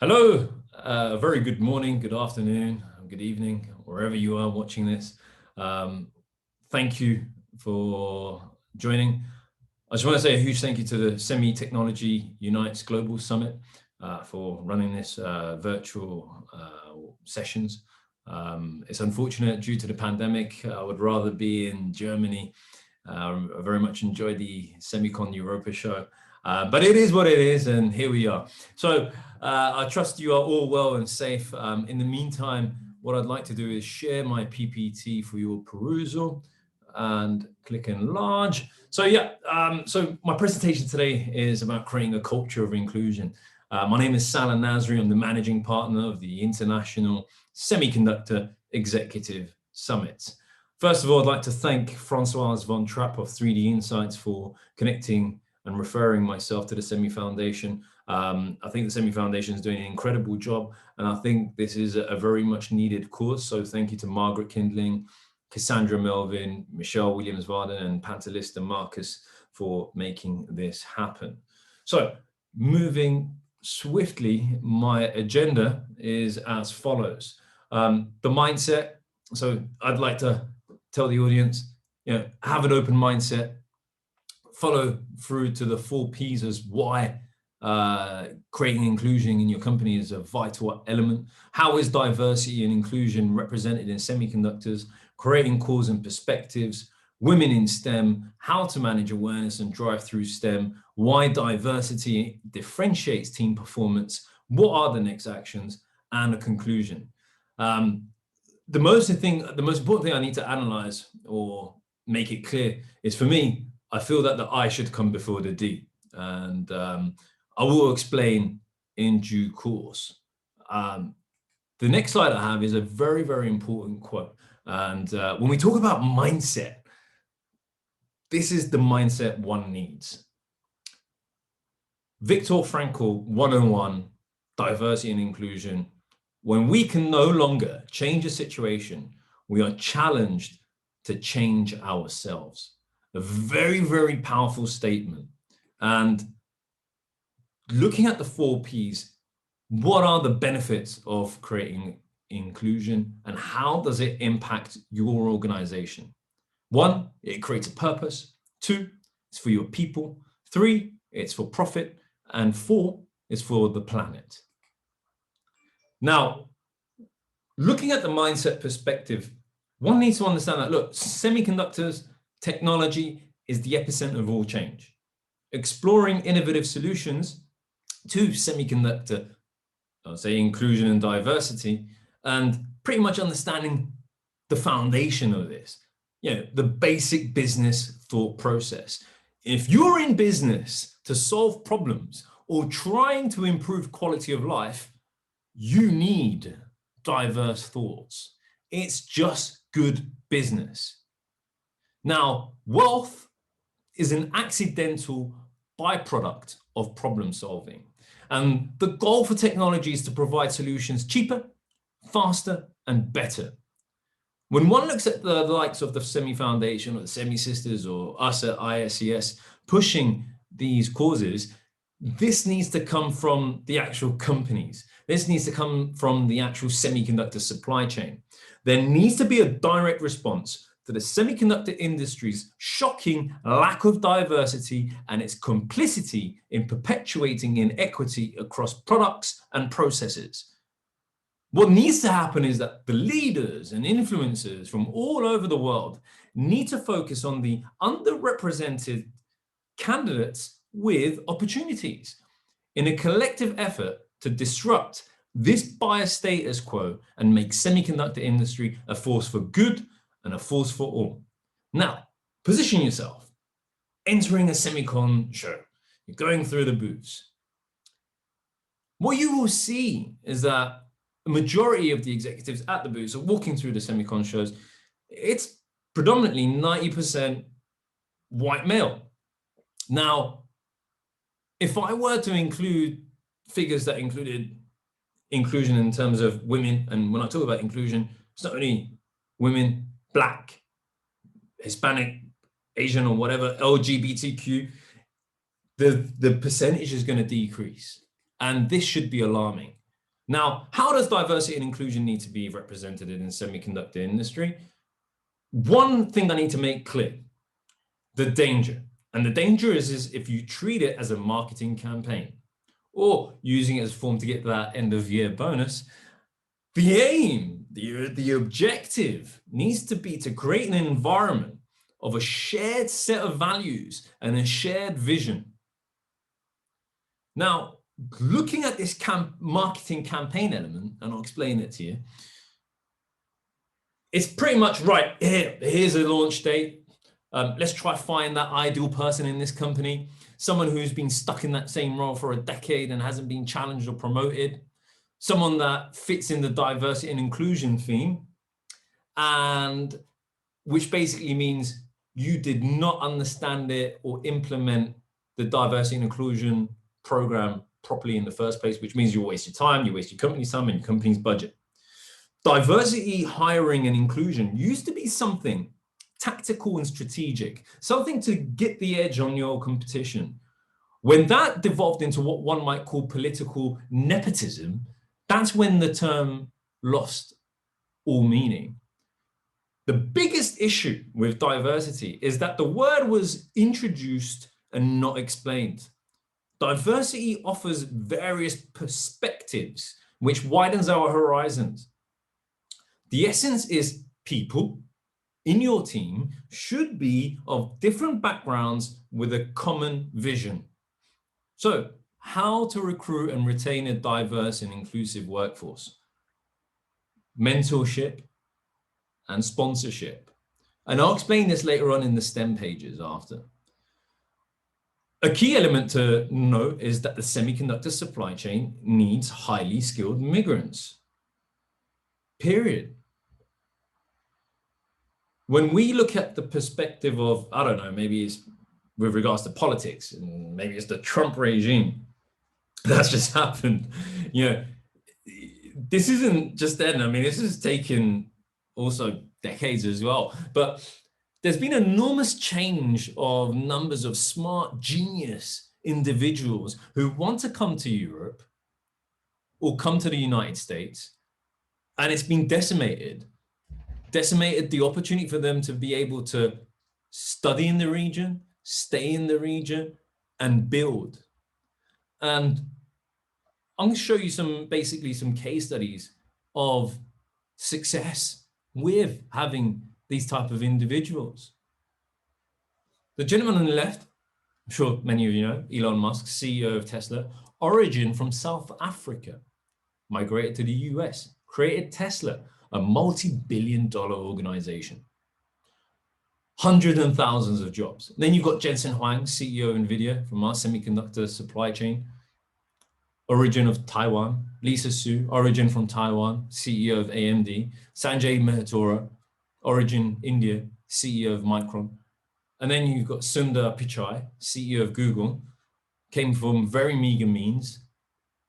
Hello, a very good morning, good afternoon, good evening, wherever you are watching this. Thank you for joining. I just want to say a huge thank you to the Semi-Technology Unites Global Summit for running this virtual sessions. It's unfortunate due to the pandemic. I would rather be in Germany. I very much enjoy the Semicon Europa show. But it is what it is, and here we are. So I trust you are all well and safe. In the meantime, what I'd like to do is share my PPT for your perusal and click enlarge. So yeah, so my presentation today is about creating a culture of inclusion. My name is Salah Nasri. I'm the managing partner of the International Semiconductor Executive Summit. First of all, I'd like to thank Francoise von Trapp of 3D Insights for connecting and referring myself to the Semi Foundation. I think the Semi Foundation is doing an incredible job, and I think this is a very much needed course. So thank you to Margaret Kindling, Cassandra Melvin, Michelle Williams-Varden, and Pantelista Marcus for making this happen. So moving swiftly, my agenda is as follows. The mindset. So I'd like to tell the audience, have an open mindset, follow through to the 4 Ps as why creating inclusion in your company is a vital element. How is diversity and inclusion represented in semiconductors? Creating cause and perspectives, women in STEM, how to manage awareness and drive through STEM, why diversity differentiates team performance, what are the next actions, and a conclusion. The most important thing I need to analyze or make it clear is, for me, I feel that the I should come before the D, and I will explain in due course. The next slide I have is a very, very important quote. And when we talk about mindset, this is the mindset one needs. Viktor Frankl 101, diversity and inclusion. When we can no longer change a situation, we are challenged to change ourselves. A very, very powerful statement. And looking at the 4 Ps, what are the benefits of creating inclusion and how does it impact your organization? 1, it creates a purpose. 2, it's for your people. 3, it's for profit. And 4, it's for the planet. Now, looking at the mindset perspective, one needs to understand that, look, semiconductors, technology is the epicenter of all change. Exploring innovative solutions to semiconductor, say, inclusion and diversity, and pretty much understanding the foundation of this, the basic business thought process. If you're in business to solve problems or trying to improve quality of life, you need diverse thoughts. It's just good business. Now, wealth is an accidental byproduct of problem solving. And the goal for technology is to provide solutions cheaper, faster, and better. When one looks at the likes of the Semi Foundation or the Semi Sisters or us at ISES pushing these causes, this needs to come from the actual companies. This needs to come from the actual semiconductor supply chain. There needs to be a direct response to the semiconductor industry's shocking lack of diversity and its complicity in perpetuating inequity across products and processes. What needs to happen is that the leaders and influencers from all over the world need to focus on the underrepresented candidates with opportunities in a collective effort to disrupt this biased status quo and make semiconductor industry a force for good and a force for all. Now, position yourself, entering a Semicon show, you're going through the booths. What you will see is that the majority of the executives at the booths are walking through the Semicon shows. It's predominantly 90% white male. Now, if I were to include figures that included inclusion in terms of women, and when I talk about inclusion, it's not only women, Black, Hispanic, Asian, or whatever, LGBTQ, the percentage is going to decrease. And this should be alarming. Now, how does diversity and inclusion need to be represented in the semiconductor industry? One thing I need to make clear, the danger. And the danger is if you treat it as a marketing campaign or using it as a form to get that end of year bonus, the aim, the objective needs to be to create an environment of a shared set of values and a shared vision. Now, looking at this marketing campaign element, and I'll explain it to you, it's pretty much right. Here's a launch date. Let's try find that ideal person in this company, someone who's been stuck in that same role for a decade and hasn't been challenged or promoted, someone that fits in the diversity and inclusion theme, and which basically means you did not understand it or implement the diversity and inclusion program properly in the first place, which means you waste your time, you waste your company's time and your company's budget. Diversity, hiring, and inclusion used to be something tactical and strategic, something to get the edge on your competition. When that devolved into what one might call political nepotism, that's when the term lost all meaning. The biggest issue with diversity is that the word was introduced and not explained. Diversity offers various perspectives, which widens our horizons. The essence is people in your team should be of different backgrounds with a common vision. So, how to recruit and retain a diverse and inclusive workforce? Mentorship and sponsorship. And I'll explain this later on in the STEM pages after. A key element to note is that the semiconductor supply chain needs highly skilled migrants. Period. When we look at the perspective of, I don't know, maybe it's with regards to politics, and maybe it's the Trump regime that's just happened. You know, this isn't just then. I mean, this has taken also decades as well. But there's been enormous change of numbers of smart, genius individuals who want to come to Europe or come to the United States, and it's been decimated the opportunity for them to be able to study in the region, stay in the region, and build. And I'm going to show you basically some case studies of success with having these type of individuals. The gentleman on the left, I'm sure many of you know, Elon Musk, CEO of Tesla, origin from South Africa, migrated to the US, created Tesla, a multi-billion-dollar organization. Hundreds and thousands of jobs. Then you've got Jensen Huang, CEO of NVIDIA from our semiconductor supply chain, origin of Taiwan. Lisa Su, origin from Taiwan, CEO of AMD. Sanjay Mehrotra, origin India, CEO of Micron. And then you've got Sundar Pichai, CEO of Google, came from very meager means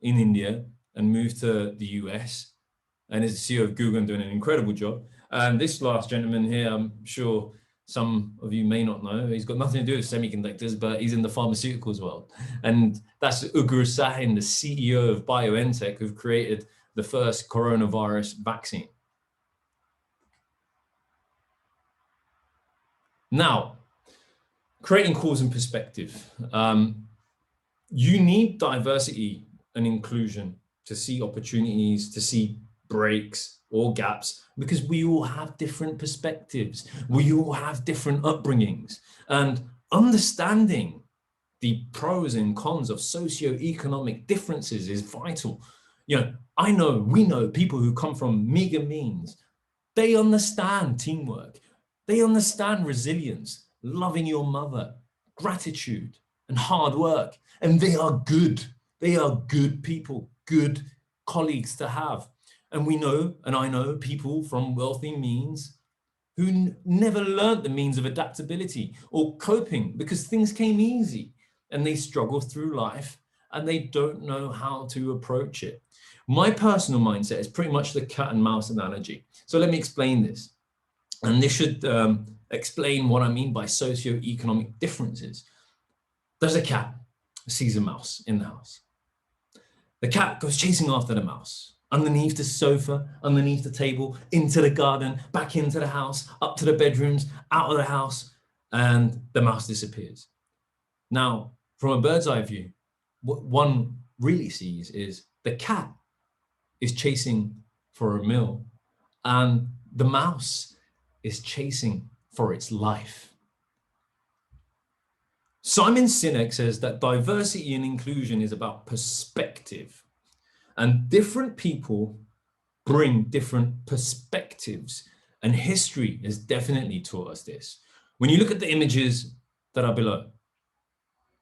in India and moved to the US and is the CEO of Google and doing an incredible job. And this last gentleman here, I'm sure some of you may not know, he's got nothing to do with semiconductors, but he's in the pharmaceuticals world. And that's Ugur Sahin, the CEO of BioNTech, who've created the first coronavirus vaccine. Now, creating cause and perspective. You need diversity and inclusion to see opportunities, to see breaks or gaps, because we all have different perspectives. We all have different upbringings, and understanding the pros and cons of socioeconomic differences is vital. You know, we know people who come from meager means. They understand teamwork. They understand resilience, loving your mother, gratitude, and hard work. And they are good. They are good people, good colleagues to have. And we know, and I know, people from wealthy means who never learned the means of adaptability or coping because things came easy and they struggle through life and they don't know how to approach it. My personal mindset is pretty much the cat and mouse analogy. So let me explain this. And this should explain what I mean by socioeconomic differences. There's a cat, sees a mouse in the house. The cat goes chasing after the mouse. underneath the sofa, underneath the table, into the garden, back into the house, up to the bedrooms, out of the house, and the mouse disappears. Now, from a bird's eye view, what one really sees is the cat is chasing for a meal, and the mouse is chasing for its life. Simon Sinek says that diversity and inclusion is about perspective, and different people bring different perspectives, and history has definitely taught us this. When you look at the images that are below,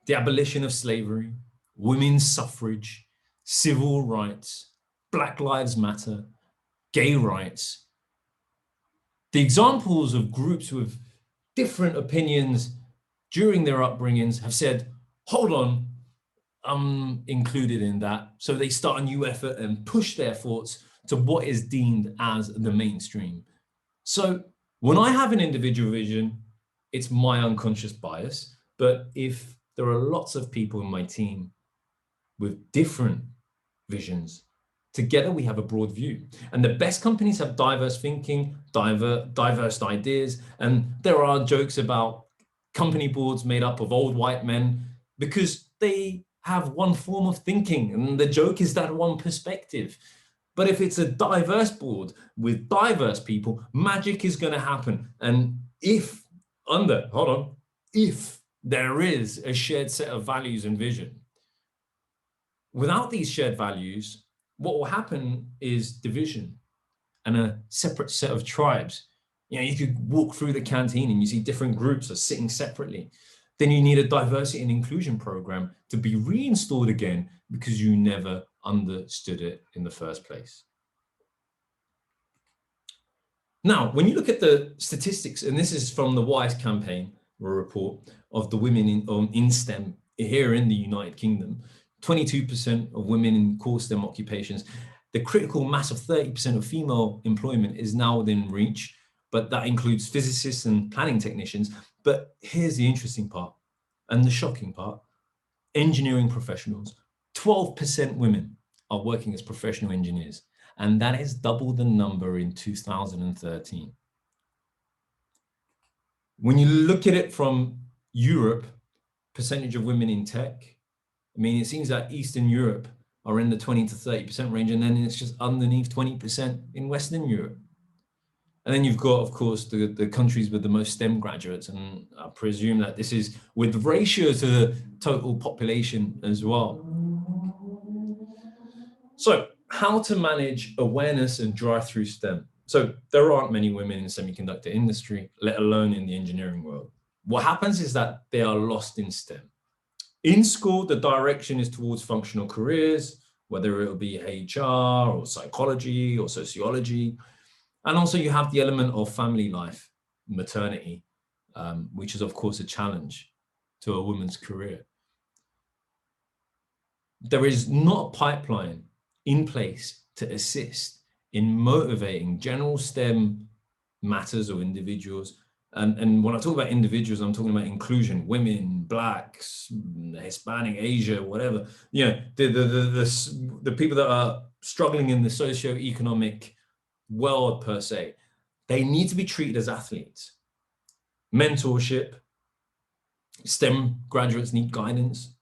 the abolition of slavery, women's suffrage, civil rights, Black Lives Matter, gay rights, the examples of groups with different opinions during their upbringings have said, hold on, I'm included in that. So they start a new effort and push their thoughts to what is deemed as the mainstream. So when I have an individual vision, it's my unconscious bias. But if there are lots of people in my team with different visions, together we have a broad view. And the best companies have diverse thinking, diverse ideas. And there are jokes about company boards made up of old white men because they have one form of thinking. And the joke is that one perspective. But if it's a diverse board with diverse people, magic is going to happen. And if there is a shared set of values and vision, without these shared values, what will happen is division and a separate set of tribes. You know, you could walk through the canteen and you see different groups are sitting separately. Then you need a diversity and inclusion program to be reinstalled again because you never understood it in the first place. Now, when you look at the statistics, and this is from the WISE campaign report of the women in STEM here in the United Kingdom, 22% of women in core STEM occupations, the critical mass of 30% of female employment is now within reach, but that includes physicists and planning technicians. But here's the interesting part and the shocking part: engineering professionals, 12% women are working as professional engineers, and that is double the number in 2013. When you look at it from Europe, percentage of women in tech, I mean, it seems that Eastern Europe are in the 20 to 30% range, and then it's just underneath 20% in Western Europe. And then you've got, of course, the countries with the most STEM graduates, and I presume that this is with ratio to the total population as well. So how to manage awareness and drive through STEM? So there aren't many women in the semiconductor industry, let alone in the engineering world. What happens is that they are lost in STEM. In school, the direction is towards functional careers, whether it'll be HR or psychology or sociology. And also you have the element of family life, maternity, which is of course a challenge to a woman's career. There is not a pipeline in place to assist in motivating general STEM matters or individuals. And when I talk about individuals, I'm talking about inclusion, women, blacks, Hispanic, Asia, whatever. You know, the people that are struggling in the socio-economic world per se, they need to be treated as athletes. Mentorship, STEM graduates need guidance,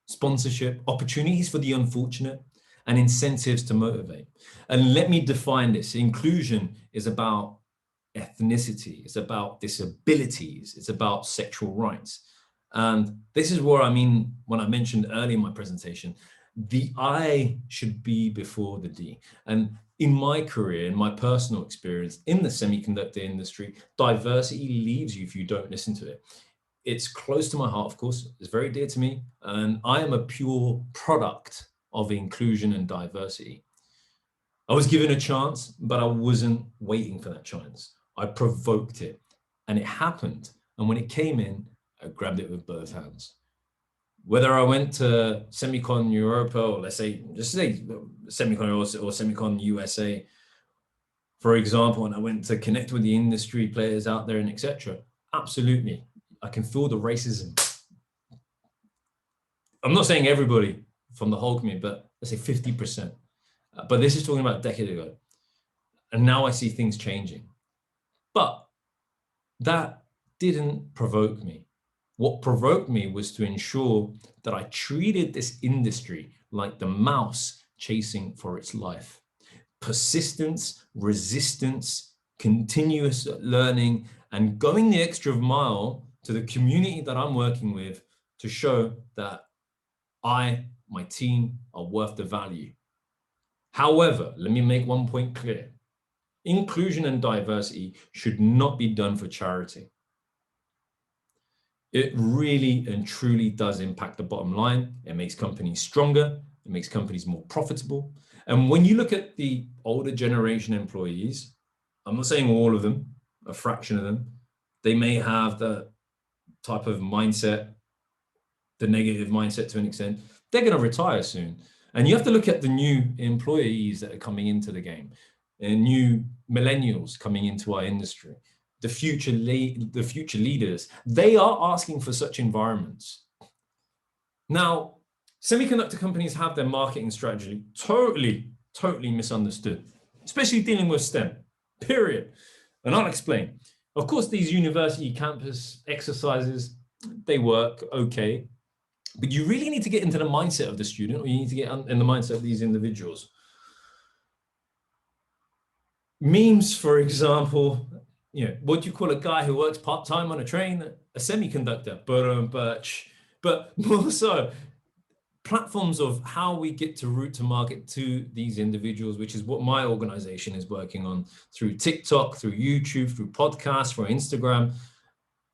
sponsorship, opportunities for the unfortunate, and incentives to motivate. And let me define this. Inclusion is about ethnicity, it's about disabilities, it's about sexual rights. And this is where I mean, when I mentioned earlier in my presentation, the I should be before the D. And in my career, in my personal experience in the semiconductor industry, diversity leaves you if you don't listen to it. It's close to my heart, of course, it's very dear to me. And I am a pure product of inclusion and diversity. I was given a chance, but I wasn't waiting for that chance. I provoked it and it happened. And when it came in, I grabbed it with both hands. Whether I went to Semicon Europa, or let's say, just say Semicon or Semicon USA, for example, and I went to connect with the industry players out there and etc. Absolutely. I can feel the racism. I'm not saying everybody from the whole community, but let's say 50%. But this is talking about a decade ago. And now I see things changing. But that didn't provoke me. What provoked me was to ensure that I treated this industry like the mouse chasing for its life. Persistence, resistance, continuous learning, and going the extra mile to the community that I'm working with to show that my team are worth the value. However, let me make one point clear. Inclusion and diversity should not be done for charity. It really and truly does impact the bottom line. It makes companies stronger. It makes companies more profitable. And when you look at the older generation employees, I'm not saying all of them, a fraction of them, they may have the type of mindset, the negative mindset to an extent. They're going to retire soon. And you have to look at the new employees that are coming into the game, and new millennials coming into our industry, the future leaders. They are asking for such environments. Now, semiconductor companies have their marketing strategy totally misunderstood, especially dealing with STEM, period. And I'll explain. Of course, these university campus exercises, they work okay, but you really need to get into the mindset of the student, or you need to get in the mindset of these individuals. Memes, for example, what do you call a guy who works part-time on a train? A semiconductor, but more so, platforms of how we get to route to market to these individuals, which is what my organization is working on through TikTok, through YouTube, through podcasts, through Instagram.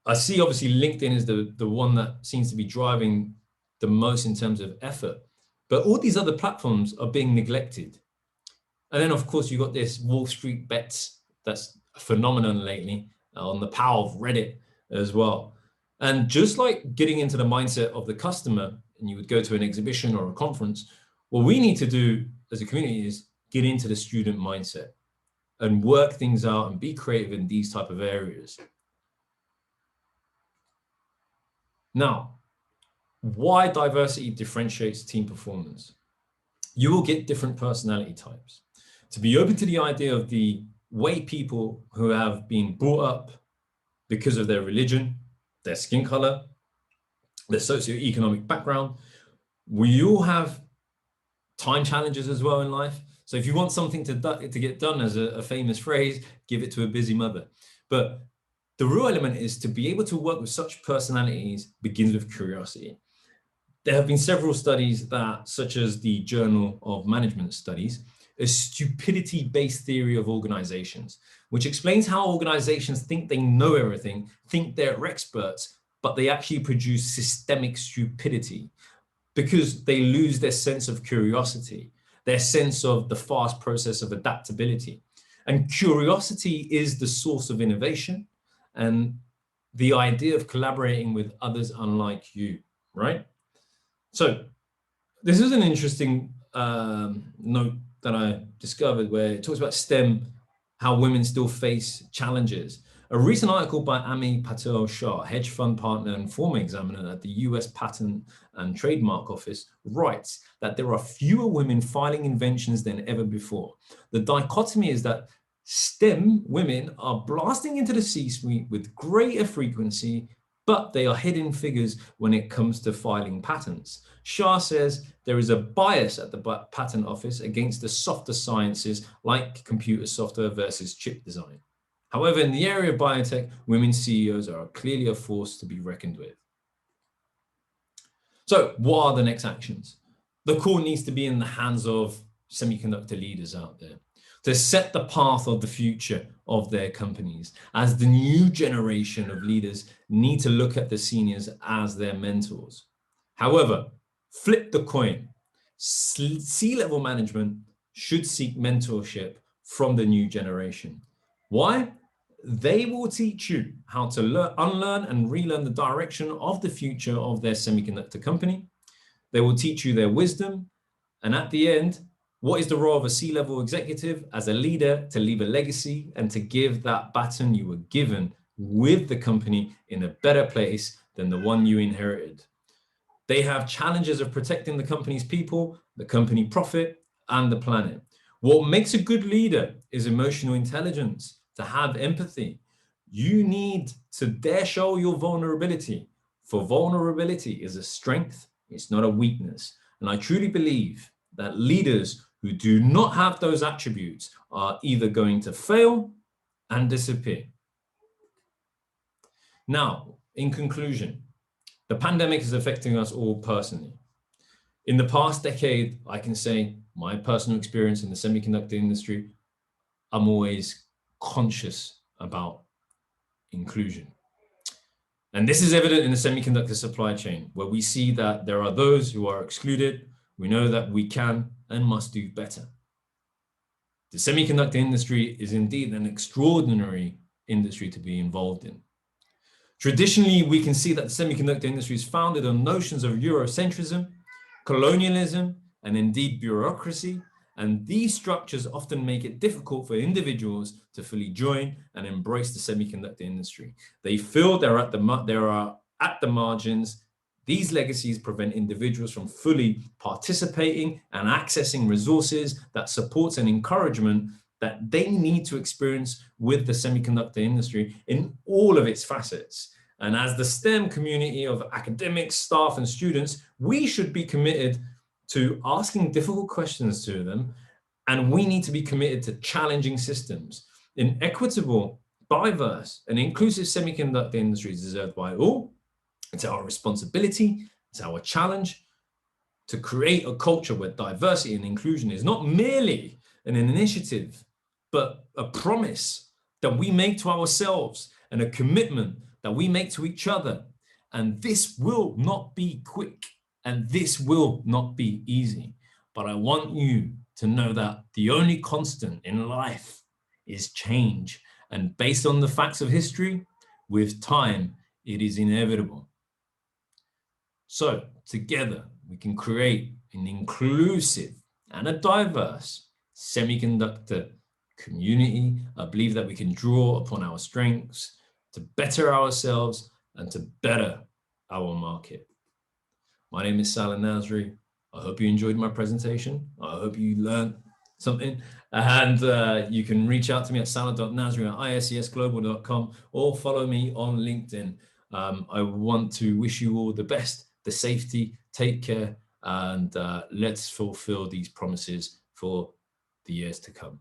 I see obviously LinkedIn is the one that seems to be driving the most in terms of effort, but all these other platforms are being neglected. And then of course you got this Wall Street bets that's a phenomenon lately on the power of Reddit as well. And just like getting into the mindset of the customer, and you would go to an exhibition or a conference, what we need to do as a community is get into the student mindset and work things out and be creative in these type of areas. Now, why diversity differentiates team performance? You will get different personality types. To be open to the idea of the way people who have been brought up because of their religion, their skin color, their socioeconomic background, we all have time challenges as well in life. So if you want something to get done, as a famous phrase, give it to a busy mother. But the real element is to be able to work with such personalities begins with curiosity. There have been several studies that, such as the Journal of Management Studies, a stupidity-based theory of organizations, which explains how organizations think they know everything, think they're experts, but they actually produce systemic stupidity because they lose their sense of curiosity, their sense of the fast process of adaptability. And curiosity is the source of innovation and the idea of collaborating with others unlike you, right? So this is an interesting note that I discovered where it talks about STEM, how women still face challenges. A recent article by Ami Patel Shah, hedge fund partner and former examiner at the US Patent and Trademark Office, writes that there are fewer women filing inventions than ever before. The dichotomy is that STEM women are blasting into the C-suite with greater frequency, but they are hidden figures when it comes to filing patents. Shah says there is a bias at the patent office against the softer sciences like computer software versus chip design. However, in the area of biotech, women CEOs are clearly a force to be reckoned with. So what are the next actions? The call needs to be in the hands of semiconductor leaders out there to set the path of the future of their companies, as the new generation of leaders need to look at the seniors as their mentors. However, flip the coin. C-level management should seek mentorship from the new generation. Why? They will teach you how to unlearn and relearn the direction of the future of their semiconductor company. They will teach you their wisdom. And at the end, what is the role of a C-level executive as a leader? To leave a legacy and to give that baton you were given with the company in a better place than the one you inherited. They have challenges of protecting the company's people, the company profit, and the planet. What makes a good leader is emotional intelligence, to have empathy. You need to dare show your vulnerability, for vulnerability is a strength, it's not a weakness. And I truly believe that leaders who do not have those attributes are either going to fail and disappear. Now, in conclusion, the pandemic is affecting us all personally. In the past decade, I can say my personal experience in the semiconductor industry, I'm always conscious about inclusion. And this is evident in the semiconductor supply chain, where we see that there are those who are excluded. We know that we can and must do better. The semiconductor industry is indeed an extraordinary industry to be involved in. Traditionally, we can see that the semiconductor industry is founded on notions of Eurocentrism, colonialism, and indeed bureaucracy. And these structures often make it difficult for individuals to fully join and embrace the semiconductor industry. They feel they are at the margins. These legacies prevent individuals from fully participating and accessing resources that supports and encouragement that they need to experience with the semiconductor industry in all of its facets. And as the STEM community of academics, staff, and students, we should be committed to asking difficult questions to them, and we need to be committed to challenging systems. An equitable, diverse, and inclusive semiconductor industry is deserved by all. It's our responsibility, it's our challenge to create a culture where diversity and inclusion is not merely an initiative, but a promise that we make to ourselves and a commitment that we make to each other. And this will not be quick, and this will not be easy. But I want you to know that the only constant in life is change. And based on the facts of history, with time, it is inevitable. So together, we can create an inclusive and a diverse semiconductor community. I believe that we can draw upon our strengths to better ourselves and to better our market. My name is Salah Nasri. I hope you enjoyed my presentation. I hope you learned something. And you can reach out to me at salah.nasri@iscsglobal.com or follow me on LinkedIn. I want to wish you all the best, the safety, take care, and let's fulfill these promises for the years to come.